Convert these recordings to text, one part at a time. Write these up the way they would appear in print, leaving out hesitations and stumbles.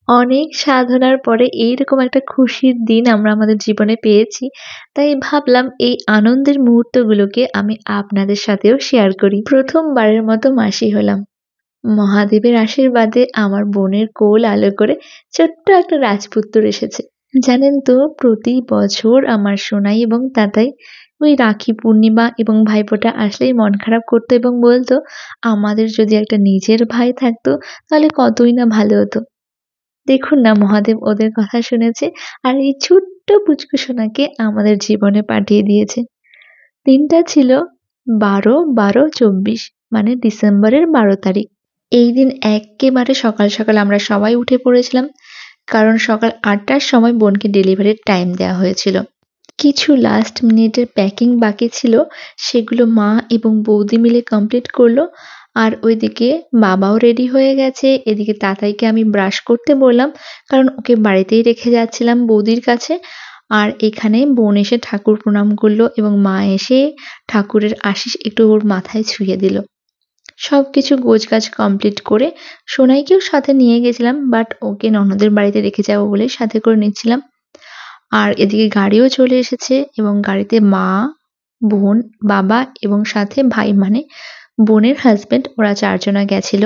অনেক সাধনার পরে এইরকম একটা খুশির দিন আমরা আমাদের জীবনে পেয়েছি। তাই ভাবলাম এই আনন্দের মুহূর্তগুলোকে আমি আপনাদের সাথেও শেয়ার করি। ১ম বারের মতো মাসি হলাম। মহাদেবের আশীর্বাদে আমার বোনের কোল আলো করে ছোট্ট একটা রাজপুত্তর এসেছে। জানেন তো প্রতি বছর আমার সোনাই এবং দাদাই ওই রাখি পূর্ণিমা এবং ভাইফোঁটা আসলেই মন খারাপ করতো এবং বলতো আমাদের যদি একটা নিজের ভাই থাকতো তাহলে কতই না ভালো হতো। দেখুন না মহাদেব ওদের কথা শুনেছে আর এই ছোট্ট পুচকু সোনাকে আমাদের জীবনে পাঠিয়ে দিয়েছে। দিনটা ছিল ১২/১২/২৪ মানে ডিসেম্বরের ১২ তারিখ। এই দিন এক্কেবারে সকাল সকাল আমরা সবাই উঠে পড়েছিলাম, কারণ সকাল ৮টার সময় বোনকে ডেলিভারির টাইম দেওয়া হয়েছিল। কিছু লাস্ট মিনিটের প্যাকিং বাকি ছিল, সেগুলো মা এবং বৌদি মিলে কমপ্লিট করলো। আর ওইদিকে বাবাও রেডি হয়ে গেছে। এদিকে তাতাইকে আমি ব্রাশ করতে বললাম, কারণ ওকে বাড়িতেই রেখে যাচ্ছিলাম বৌদির কাছে। আর এখানে বোন এসে ঠাকুর প্রণাম করলো এবং মা এসে ঠাকুরের আশিস একটু ওর মাথায় ছুঁয়ে দিল। সবকিছু গোছগাছ কমপ্লিট করে সোনাইকেও সাথে নিয়ে গেছিলাম, বাট ওকে ননদের বাড়িতে রেখে যাবো বলে সাথে করে নিচ্ছিলাম। আর এদিকে গাড়িও চলে এসেছে এবং গাড়িতে মা, বোন, বাবা এবং সাথে ভাই মানে বোনের হাসব্যান্ড, ওরা ৪ জনা গেছিল।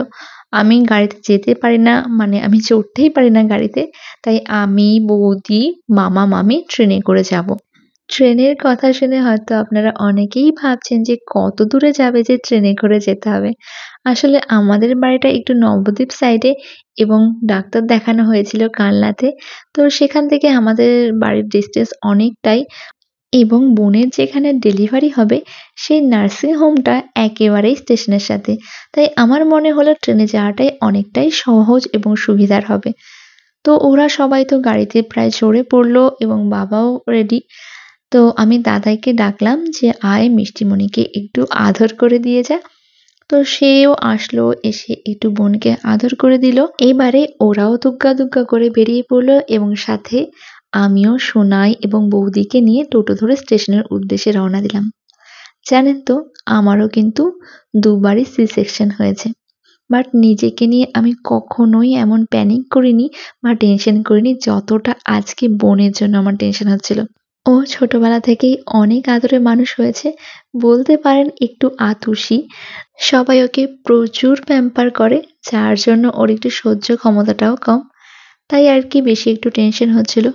আমি গাড়িতে যেতে পারি না, মানে আমি চড়তেই পারি না গাড়িতে। তাই আমি, বৌদি, মামা, মামী ট্রেনে করে যাবো। ট্রেনের কথা শুনে হয়তো আপনারা অনেকেই ভাবছেন যে কত দূরে যাবে যে ট্রেনে করে যেতে হবে। আসলে আমাদের বাড়িটা একটু নবদ্বীপ সাইডে এবং ডাক্তার দেখানো হয়েছিল কালনাতে। তো সেখান থেকে আমাদের বাড়ির ডিসটেন্স অনেকটাই এবং বোনের যেখানে ডেলিভারি হবে সেই নার্সিং হোমটা একেবারেই স্টেশনের সাথে। তাই আমার মনে হলো ট্রেনে যাওয়াটাই অনেকটাই সহজ এবং সুবিধার হবে। তো ওরা সবাই তো গাড়িতে প্রায় চড়ে পড়লো এবং বাবাও রেডি। তো আমি দাদাইকে ডাকলাম যে আয় মিষ্টিমণিকে একটু আদর করে দিয়ে যা। তো সেও আসলো, এসে একটু বোনকে আদর করে দিল। এবারে ওরাও দুগ্গা দুগ্গা করে বেরিয়ে পড়লো এবং সাথে আমিও সোনাই এবং বৌদিকে নিয়ে টোটো ধরে স্টেশনের উদ্দেশ্যে রওনা দিলাম। জানেন তো আমারও কিন্তু দুবারই সি সেকশন হয়েছে, বাট নিজেকে নিয়ে আমি কখনোই এমন প্যানিক করিনি বা টেনশন করিনি যতটা আজকে বোনের জন্য আমার টেনশন হচ্ছিল। ও ছোটবেলা থেকেই অনেক আদরে মানুষ হয়েছে, বলতে পারেন একটু আতুশি। সবাই ওকে প্রচুর প্যাম্পার করে, যার জন্য ওর একটু সহ্য ক্ষমতাটাও কম। তাই আর কি বেশি একটু টেনশন হচ্ছিল।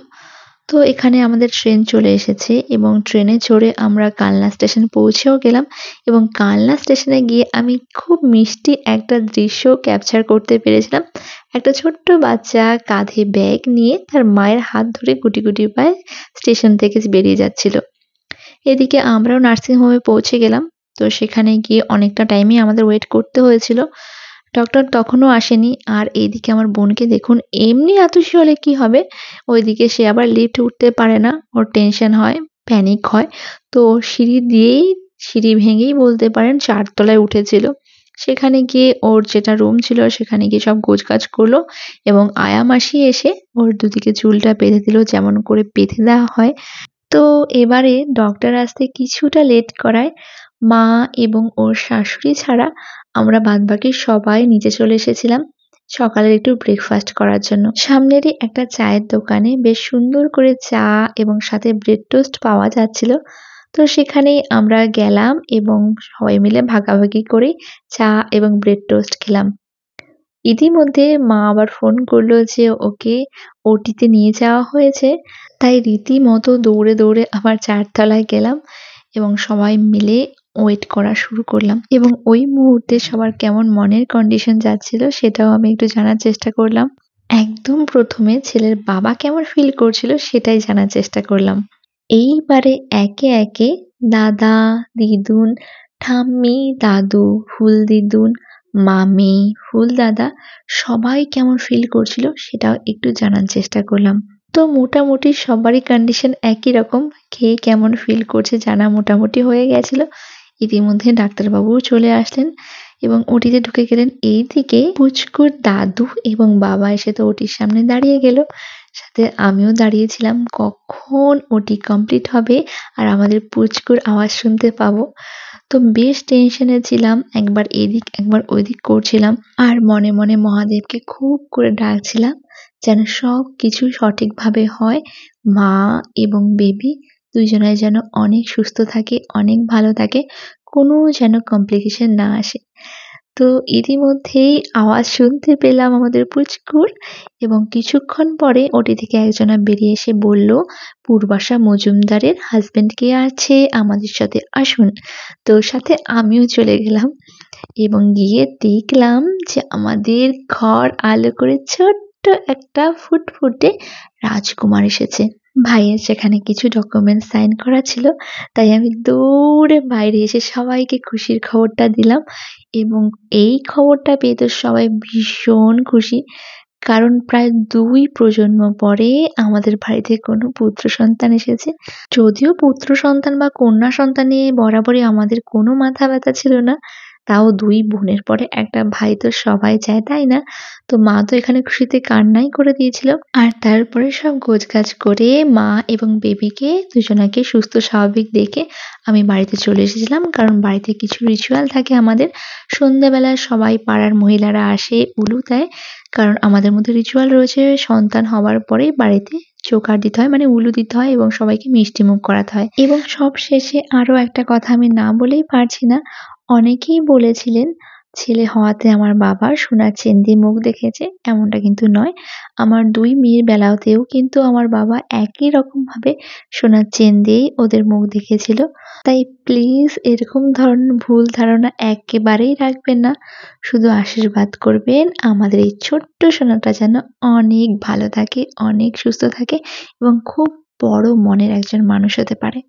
তো এখানে আমাদের ট্রেন চলে এসেছে এবং ট্রেনে চড়ে আমরা কালনা স্টেশন পৌঁছেও গেলাম এবং কালনা স্টেশনে গিয়ে আমি খুব মিষ্টি একটা দৃশ্য ক্যাপচার করতে পেরেছিলাম। একটা ছোট্ট বাচ্চা কাঁধে ব্যাগ নিয়ে তার মায়ের হাত ধরে গুটি গুটি পায়ে স্টেশন থেকে বেরিয়ে যাচ্ছিল। এদিকে আমরাও নার্সিং হোমে পৌঁছে গেলাম। তো সেখানে গিয়ে অনেকটা টাইমই আমাদের ওয়েট করতে হয়েছিল। ডক্টর তখনও আসেনি। আর এইদিকে আমার বোনকে দেখুন, এমনি আতুশি হলে কি হবে, ওইদিকে সে আবার লিফটে উঠতে পারে না। ওর টেনশন হয়, প্যানিক হয়। তো সিঁড়ি ভেঙেই বলতে পারেন ৪ তলায় উঠেছিল। সেখানে গিয়ে ওর যেটা রুম ছিল সেখানে গিয়ে সব গোছগাছ করলো এবং আয়া মাসি এসে ওর দুদিকে চুলটা বেঁধে দিল যেমন করে বেঁধে দেওয়া হয়। তো এবারে ডক্টর আসতে কিছুটা লেট করায় মা এবং ওর শাশুড়ি ছাড়া আমরা বাদবাকি সবাই নিচে চলে এসেছিলাম সকালের একটু ব্রেকফাস্ট করার জন্য। সামনেরই একটা চায়ের দোকানে বেশ সুন্দর করে চা এবং সাথে ব্রেড টোস্ট পাওয়া যাচ্ছিল। তো সেখানেই আমরা গেলাম এবং সবাই মিলে ভাগাভাগি করে চা এবং ব্রেড টোস্ট খেলাম। ইতিমধ্যে মা আবার ফোন করলো যে ওকে ওটিতে নিয়ে যাওয়া হয়েছে। তাই রীতিমতো দৌড়ে দৌড়ে আবার ৪ তলায় গেলাম এবং সবাই মিলে ওয়েট করা শুরু করলাম এবং ওই মুহূর্তে সবার কেমন মনের কন্ডিশন যাচ্ছিল সেটাও আমি একটু জানার চেষ্টা করলাম। একদম ১ম এ ছেলের বাবা কেমন ফিল করছিল সেটাই জানার চেষ্টা করলাম। এইবারে একে একে দাদা, দিদুন, ঠাম্মি, দাদু, ফুল দিদুন, মামি, ফুল দাদা সবাই কেমন ফিল করছিল সেটাও একটু জানার চেষ্টা করলাম। তো মোটামুটি সবারই কন্ডিশন একই রকম। কে কেমন ফিল করছে জানা মোটামুটি হয়ে গেছিল। ইতিমধ্যে ডাক্তারবাবুও চলে আসলেন এবং ওটিতে ঢুকে গেলেন। এইদিকে পুচকুর দাদু এবং বাবা এসে তো ওটির সামনে দাঁড়িয়ে গেল। সাথে আমিও দাঁড়িয়েছিলাম কখন ওটি কমপ্লিট হবে আর আমাদের পুচকুর আওয়াজ শুনতে পাবো। তো বেশ টেনশনে ছিলাম। একবার এদিক একবার ওইদিক করছিলাম। আর মনে মনে মহাদেবকে খুব করে ডাকছিলাম যেন সবকিছু সঠিকভাবে হয়। মা এবং বেবি দুজনাই যেন অনেক সুস্থ থাকে, অনেক ভালো থাকে। কোনো যেন কমপ্লিকেশন না আসে। তো ইতিমধ্যেই আওয়াজ শুনতে পেলাম আমাদের পুচকুর এবং কিছুক্ষণ পরে ওটি থেকে একজনা বেরিয়ে এসে বলল, "পূর্বাশা মজুমদারের হাসব্যান্ড কে আছে আমাদের সাথে আসুন।" তো সাথে আমিও চলে গেলাম এবং গিয়ে দেখলাম যে আমাদের ঘর আলো করে ছোট্ট একটা ফুটফুটে রাজকুমার এসেছে। ভাইয়ের সেখানে কিছু ডকুমেন্টস সাইন করা ছিল, তাই আমি দৌড়ে বাইরে এসে সবাইকে খুশির খবরটা দিলাম এবং এই খবরটা পেয়ে তো সবাই ভীষণ খুশি। কারণ প্রায় ২ প্রজন্ম পরে আমাদের বাড়িতে কোনো পুত্র সন্তান এসেছে। যদিও পুত্র সন্তান বা কন্যা সন্তান নিয়ে বরাবরই আমাদের কোনো মাথা ব্যথা ছিল না। তাও ২ বোনের পরে একটা ভাই তো সবাই চায়, তাই না? তো মা তো এখানে খুশিতে কান্নাই করে দিয়েছিল। আর তারপরে সব গোছগাছ করে মা এবং বেবিকে দুজনাকে সুস্থ স্বাভাবিক দেখে আমি বাড়িতে চলে এসেছিলাম। কারণ বাড়িতে কিছু রিচুয়াল থাকে আমাদের। সন্ধ্যাবেলা সবাই পাড়ার মহিলারা আসে, উলু দেয়। কারণ আমাদের মধ্যে রিচুয়াল রয়েছে সন্তান হওয়ার পরেই বাড়িতে চোকার দিতে হয়, মানে উলু দিতে হয় এবং সবাইকে মিষ্টিমুখ করাতে হয়। এবং সবশেষে আরো একটা কথা আমি না বলেই পারছি না। অনেকেই বলেছিলেন ছেলে হওয়াতে আমার বাবার সোনার চেন দিয়ে মুখ দেখেছে, এমনটা কিন্তু নয়। আমার ২ মেয়ের বেলাতেও কিন্তু আমার বাবা একই রকমভাবে সোনার চেন দিয়েই ওদের মুখ দেখিয়েছিল। তাই প্লিজ এরকম ধরনের ভুল ধারণা একেবারেই রাখবেন না। শুধু আশীর্বাদ করবেন আমাদের এই ছোট্ট সোনাটা যেন অনেক ভালো থাকে, অনেক সুস্থ থাকে এবং খুব বড় মনের একজন মানুষ হতে পারে।